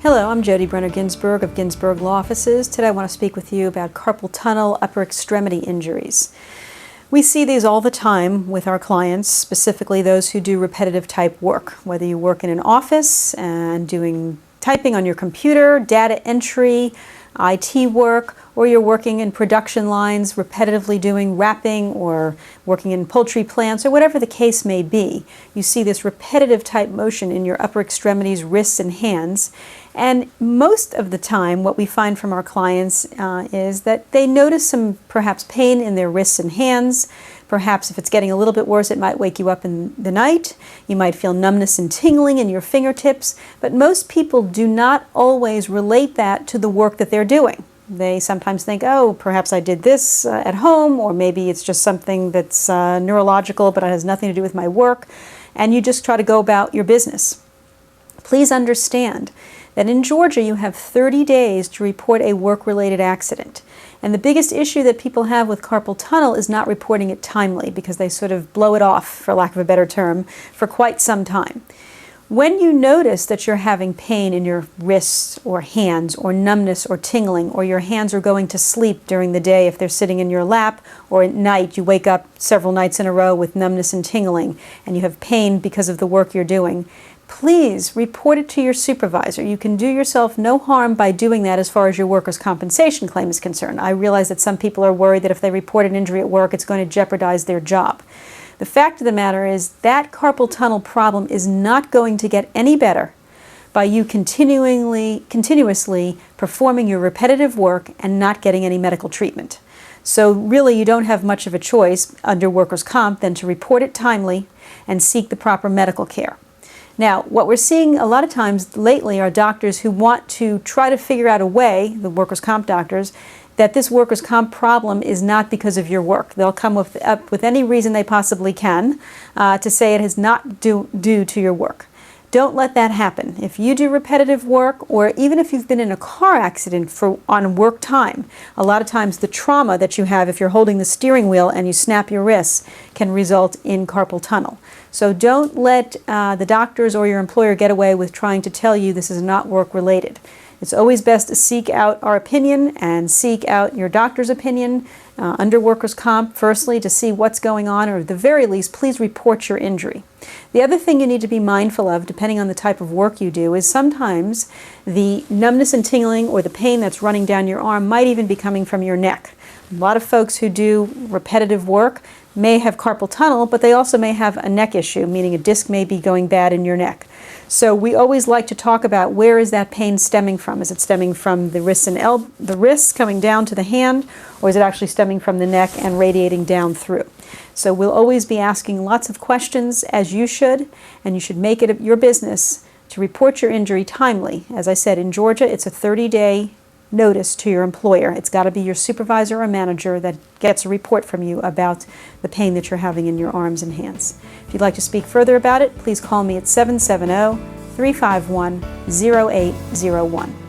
Hello, I'm Jody Brenner Ginsburg of Ginsburg Law Offices. Today I want to speak with you about carpal tunnel upper extremity injuries. We see these all the time with our clients, specifically those who do repetitive type work, whether you work in an office and doing typing on your computer, data entry, IT work, or you're working in production lines, repetitively doing wrapping or working in poultry plants, or whatever the case may be. You see this repetitive type motion in your upper extremities, wrists, and hands. And most of the time, what we find from our clients is that they notice some perhaps pain in their wrists and hands. Perhaps if it's getting a little bit worse, it might wake you up in the night. You might feel numbness and tingling in your fingertips. But most people do not always relate that to the work that they're doing. They sometimes think, oh, perhaps I did this at home, or maybe it's just something that's neurological, but it has nothing to do with my work. And you just try to go about your business. Please understand that in Georgia you have 30 days to report a work-related accident. And the biggest issue that people have with carpal tunnel is not reporting it timely because they sort of blow it off, for lack of a better term, for quite some time. When you notice that you're having pain in your wrists or hands or numbness or tingling, or your hands are going to sleep during the day if they're sitting in your lap, or at night you wake up several nights in a row with numbness and tingling and you have pain because of the work you're doing, please report it to your supervisor. You can do yourself no harm by doing that as far as your workers' compensation claim is concerned. I realize that some people are worried that if they report an injury at work, it's going to jeopardize their job. The fact of the matter is that carpal tunnel problem is not going to get any better by you continuously performing your repetitive work and not getting any medical treatment. So really you don't have much of a choice under workers' comp than to report it timely and seek the proper medical care. Now, what we're seeing a lot of times lately are doctors who want to try to figure out a way, the workers' comp doctors, that this workers' comp problem is not because of your work. They'll come up with any reason they possibly can to say it is not due to your work. Don't let that happen. If you do repetitive work, or even if you've been in a car accident on work time, a lot of times the trauma that you have if you're holding the steering wheel and you snap your wrists can result in carpal tunnel. So don't let the doctors or your employer get away with trying to tell you this is not work related. It's always best to seek out our opinion and seek out your doctor's opinion under workers' comp, firstly, to see what's going on, or at the very least, please report your injury. The other thing you need to be mindful of, depending on the type of work you do, is sometimes the numbness and tingling or the pain that's running down your arm might even be coming from your neck. A lot of folks who do repetitive work may have carpal tunnel, but they also may have a neck issue, meaning a disc may be going bad in your neck. So we always like to talk about where is that pain stemming from. Is it stemming from the wrists and the wrists coming down to the hand, or is it actually stemming from the neck and radiating down through? So we'll always be asking lots of questions, as you should, and you should make it your business to report your injury timely. As I said, in Georgia, it's a 30-day notice to your employer. It's got to be your supervisor or manager that gets a report from you about the pain that you're having in your arms and hands. If you'd like to speak further about it, please call me at 770-351-0801.